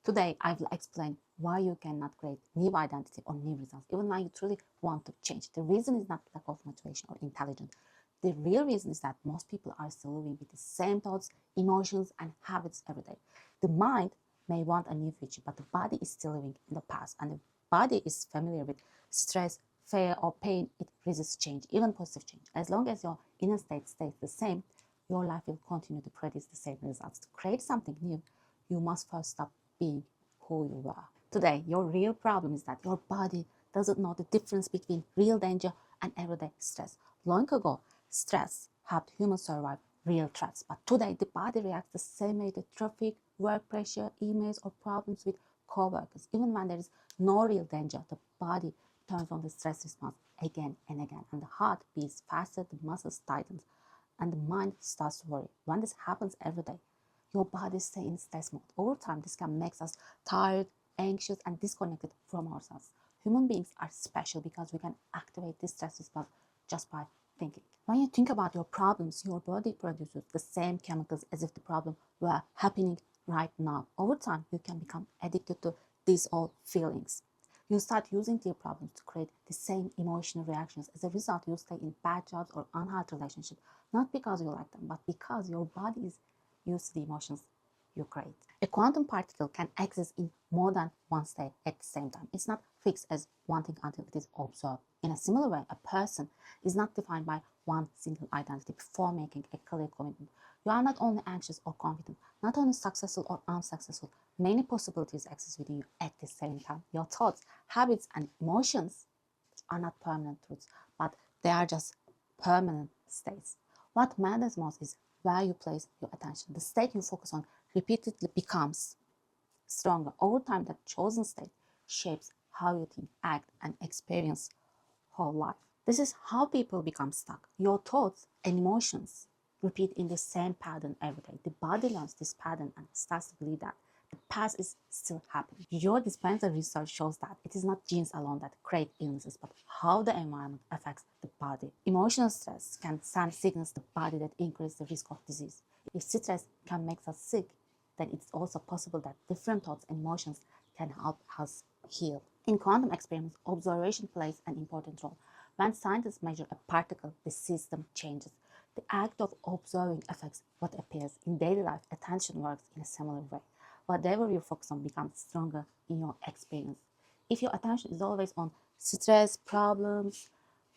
Today, I will explain why you cannot create new identity or new results, even when you truly want to change. The reason is not lack of motivation or intelligence. The real reason is that most people are still living with the same thoughts, emotions, and habits every day. The mind may want a new future, but the body is still living in the past, and the body is familiar with stress, fear, or pain. It resists change, even positive change. As long as your inner state stays the same, your life will continue to produce the same results. To create something new, you must first stop being who you are. Today, your real problem is that your body doesn't know the difference between real danger and everyday stress. Long ago, stress helped humans survive real threats, but today the body reacts the same way to traffic, work pressure, emails, or problems with co-workers. Even when there is no real danger, the body turns on the stress response again and again, and the heart beats faster, the muscles tighten, and the mind starts to worry. When this happens every day, your body stays in stress mode. Over time, this can make us tired, anxious, and disconnected from ourselves. Human beings are special because we can activate this stress response just by thinking. When you think about your problems, your body produces the same chemicals as if the problem were happening right now. Over time, you can become addicted to these old feelings. You start using your problems to create the same emotional reactions. As a result, you stay in bad jobs or unhealthy relationships, not because you like them, but because your body is used to the emotions you create. A quantum particle can exist in more than one state at the same time. It's not fixed as one thing until it is observed. In a similar way, a person is not defined by one single identity before making a clear commitment. You are not only anxious or confident, not only successful or unsuccessful. Many possibilities exist within you at the same time. Your thoughts, habits, and emotions are not permanent truths, but they are just permanent states. What matters most is where you place your attention. The state you focus on repeatedly becomes stronger. Over time, that chosen state shapes how you think, act, and experience whole life. This is how people become stuck. Your thoughts and emotions repeat in the same pattern every day. The body learns this pattern and starts to believe that the past is still happening. Your dispenser research shows that it is not genes alone that create illnesses, but how the environment affects the body. Emotional stress can send signals to the body that increase the risk of disease. If stress can make us sick, then it's also possible that different thoughts and emotions can help us heal. In quantum experiments, observation plays an important role. When scientists measure a particle, the system changes. The act of observing affects what appears. In daily life, attention works in a similar way. Whatever you focus on becomes stronger in your experience. If your attention is always on stress, problems,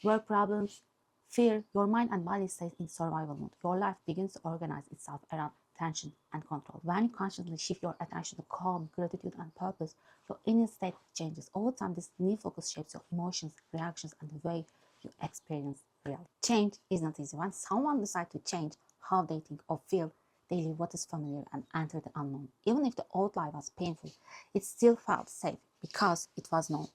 work problems, fear, your mind and body stays in survival mode. Your life begins to organize itself around tension and control. When you consciously shift your attention to calm, gratitude, and purpose, your inner state changes. Over time, this new focus shapes your emotions, reactions, and the way you experience reality. Change is not easy. When someone decides to change how they think or feel, they leave what is familiar and enter the unknown. Even if the old life was painful, it still felt safe because it was known.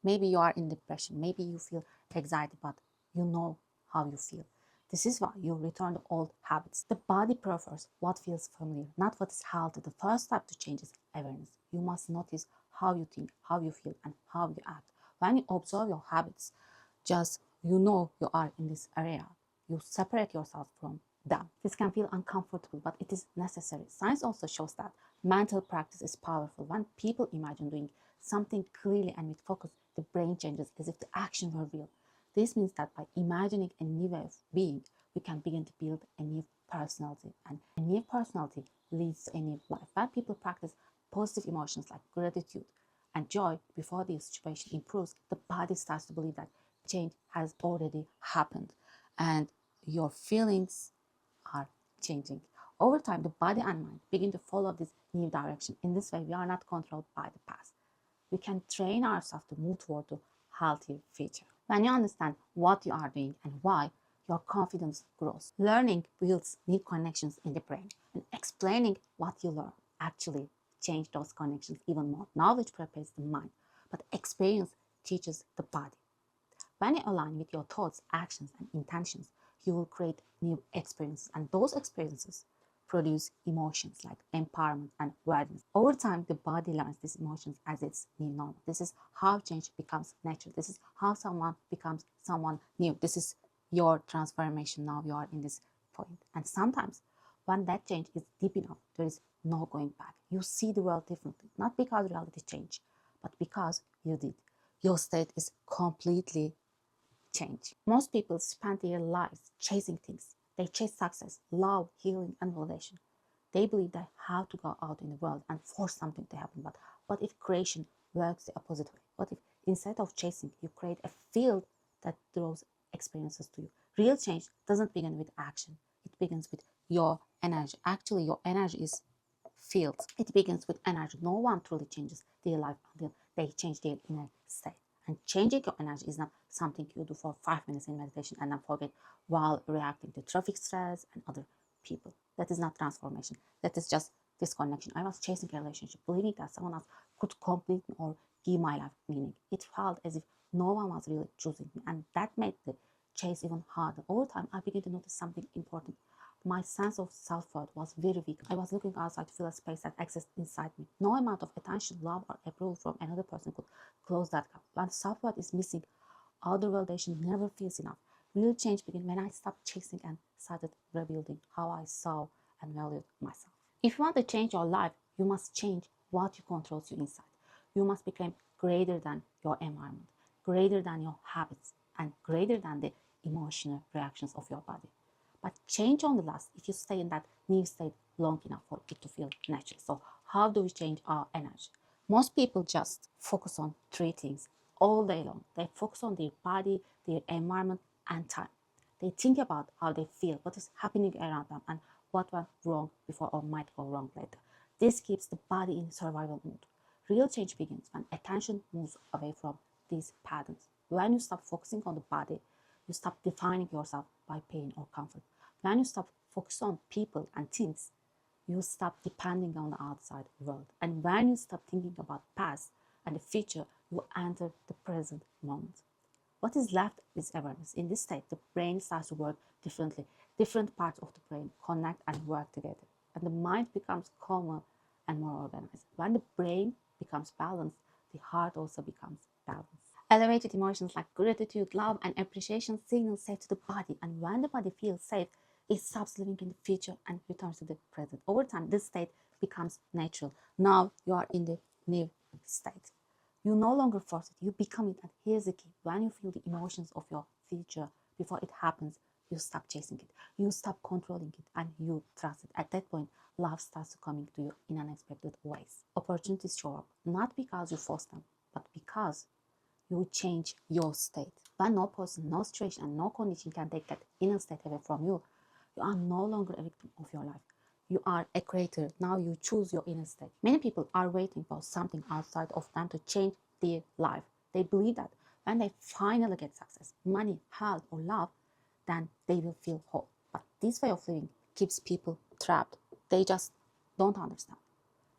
Maybe you are in depression, maybe you feel anxiety, but you know how you feel. This is why you return to old habits. The body prefers what feels familiar, not what is healthy. The first step to change is awareness. You must notice how you think, how you feel, and how you act. When you observe your habits, just you know you are in this area. You separate yourself from them. This can feel uncomfortable, but it is necessary. Science also shows that mental practice is powerful. When people imagine doing something clearly and with focus, the brain changes as if the action were real. This means that by imagining a new way of being, we can begin to build a new personality. And a new personality leads to a new life. When people practice positive emotions like gratitude and joy before the situation improves, the body starts to believe that change has already happened and your feelings are changing. Over time, the body and mind begin to follow this new direction. In this way, we are not controlled by the past. We can train ourselves to move toward a healthier future. When you understand what you are doing and why, your confidence grows. Learning builds new connections in the brain, and explaining what you learn actually change those connections even more. Knowledge prepares the mind, but experience teaches the body. When you align with your thoughts, actions, and intentions, you will create new experiences, and those experiences produce emotions like empowerment and worthiness. Over time, the body learns these emotions as its new normal. This is how change becomes natural. This is how someone becomes someone new. This is your transformation. Now you are in this point. And sometimes when that change is deep enough, there is no going back. You see the world differently, not because reality changed, but because you did. Your state is completely changed. Most people spend their lives chasing things. They chase success, love, healing, and validation. They believe they have to go out in the world and force something to happen. But what if creation works the opposite way? What if instead of chasing, you create a field that draws experiences to you? Real change doesn't begin with action. It begins with your energy. Actually, your energy is field. It begins with energy. No one truly changes their life until they change their inner state. And changing your energy is not something you do for 5 minutes in meditation and then forget while reacting to traffic stress and other people. That is not transformation. That is just disconnection. I was chasing a relationship, believing that someone else could complete me or give my life meaning. It felt as if no one was really choosing me, and that made the chase even harder. Over time, I began to notice something important. My sense of self-worth was very weak. I was looking outside to fill a space that existed inside me. No amount of attention, love, or approval from another person could close that gap. When self-worth is missing, outer validation never feels enough. Real change began when I stopped chasing and started rebuilding how I saw and valued myself. If you want to change your life, you must change what you controls you inside. You must become greater than your environment, greater than your habits, and greater than the emotional reactions of your body. But change only lasts if you stay in that new state long enough for it to feel natural. So how do we change our energy? Most people just focus on three things all day long. They focus on their body, their environment, and time. They think about how they feel, what is happening around them, and what went wrong before or might go wrong later. This keeps the body in survival mode. Real change begins when attention moves away from these patterns. When you stop focusing on the body, you stop defining yourself by pain or comfort. When you stop focusing on people and things, you stop depending on the outside world. And when you stop thinking about past and the future, you enter the present moment. What is left is awareness. In this state, the brain starts to work differently. Different parts of the brain connect and work together. And the mind becomes calmer and more organized. When the brain becomes balanced, the heart also becomes balanced. Elevated emotions like gratitude, love, and appreciation signal safe to the body. And when the body feels safe, it stops living in the future and returns to the present. Over time, this state becomes natural. Now you are in the new state. You no longer force it, you become it. And here's the key: when you feel the emotions of your future before it happens, you stop chasing it, you stop controlling it, and you trust it. At that point, love starts coming to you in unexpected ways. Opportunities show up, not because you force them, but because you change your state. When no person, no situation, and no condition can take that inner state away from you, you are no longer a victim of your life. You are a creator. Now you choose your inner state. Many people are waiting for something outside of them to change their life. They believe that when they finally get success, money, health, or love, then they will feel whole. But this way of living keeps people trapped. They just don't understand.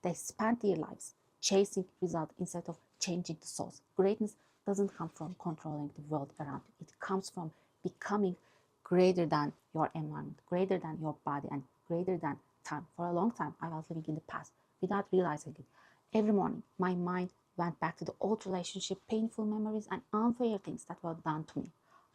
They spend their lives chasing results instead of changing the source. Greatness doesn't come from controlling the world around you. It comes from becoming greater than your environment, greater than your body, and greater than time. For a long time, I was living in the past without realizing it. Every morning, my mind went back to the old relationship, painful memories, and unfair things that were done to me.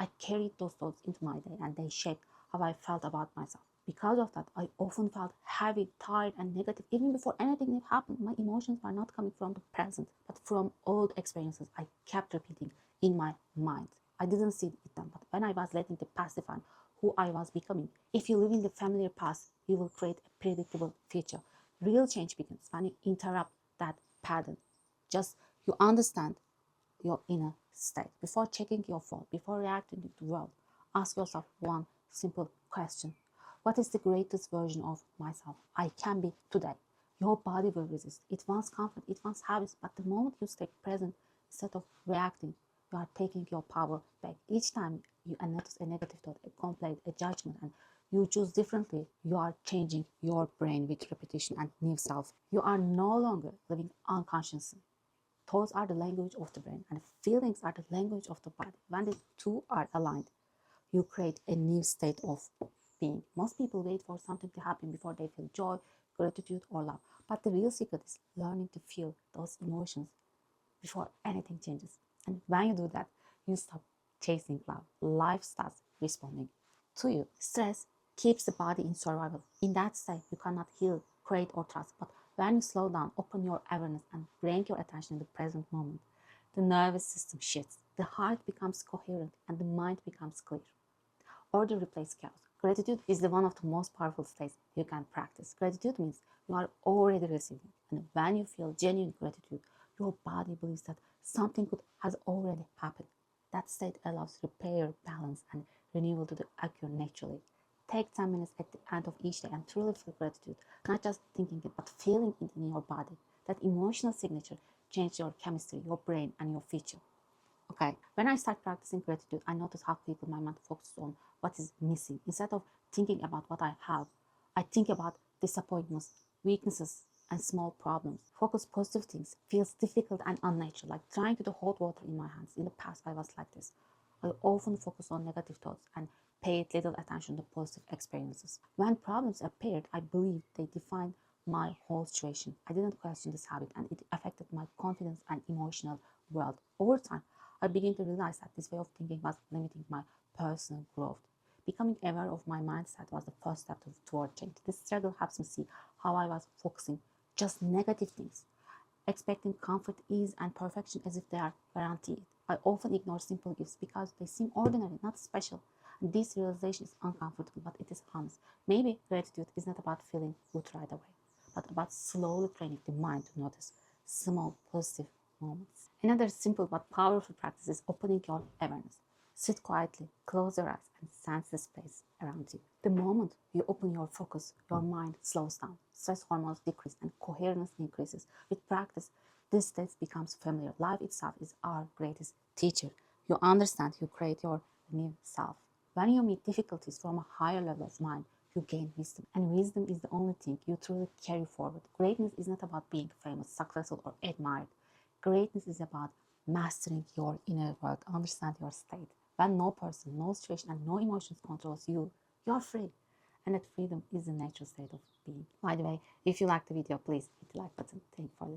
I carried those thoughts into my day, and they shaped how I felt about myself. Because of that, I often felt heavy, tired, and negative. Even before anything happened, my emotions were not coming from the present, but from old experiences I kept repeating in my mind. I didn't see it then, but when I was letting the past define who I was becoming. If you live in the familiar past, you will create a predictable future. Real change begins when you interrupt that pattern. Just you understand your inner state. Before checking your phone, before reacting to the world, ask yourself one simple question: what is the greatest version of myself I can be today? Your body will resist. It wants comfort, it wants habits, but the moment you stay present instead of reacting, you are taking your power back. Each time you notice a negative thought, a complaint, a judgment, and you choose differently, you are changing your brain with repetition and new self. You are no longer living unconsciously. Thoughts are the language of the brain, and feelings are the language of the body. When the two are aligned, you create a new state of being. Most people wait for something to happen before they feel joy, gratitude, or love. But the real secret is learning to feel those emotions before anything changes. And when you do that, you stop chasing love. Life starts responding to you. Stress keeps the body in survival. In that state, you cannot heal create, or trust. But when you slow down, open your awareness, and bring your attention in the present moment, the nervous system shifts, the heart becomes coherent, and the mind becomes clear. Order replaces chaos. Gratitude is the one of the most powerful states you can practice. Gratitude means you are already receiving, and when you feel genuine gratitude, your body believes that something good has already happened. That state allows repair, balance, and renewal to occur naturally. Take 10 minutes at the end of each day and truly feel gratitude, not just thinking it, but feeling it in your body. That emotional signature changes your chemistry, your brain, and your future. Okay, when I start practicing gratitude, I notice how quickly my mind focuses on what is missing. Instead of thinking about what I have, I think about disappointments, weaknesses, and small problems. Focus positive things feels difficult and unnatural, like trying to hold water in my hands. In the past, I was like this. I often focus on negative thoughts and paid little attention to positive experiences. When problems appeared, I believed they defined my whole situation. I didn't question this habit, and it affected my confidence and emotional world. Over time, I began to realize that this way of thinking was limiting my personal growth. Becoming aware of my mindset was the first step toward change. This struggle helps me see how I was focusing just negative things, expecting comfort, ease, and perfection as if they are guaranteed. I often ignore simple gifts because they seem ordinary, not special. And this realization is uncomfortable, but it is honest. Maybe gratitude is not about feeling good right away, but about slowly training the mind to notice small positive moments. Another simple but powerful practice is opening your awareness. Sit quietly, close your eyes, and sense the space around you. The moment you open your focus, your mind slows down, stress hormones decrease, and coherence increases. With practice, this state becomes familiar. Life itself is our greatest teacher. You understand, you create your new self. When you meet difficulties from a higher level of mind, you gain wisdom, and wisdom is the only thing you truly carry forward. Greatness is not about being famous, successful, or admired. Greatness is about mastering your inner world, understand your state. When no person, no situation, and no emotions controls you, you're free. And that freedom is the natural state of being. By the way, if you liked the video, please hit the like button. Thank you for listening.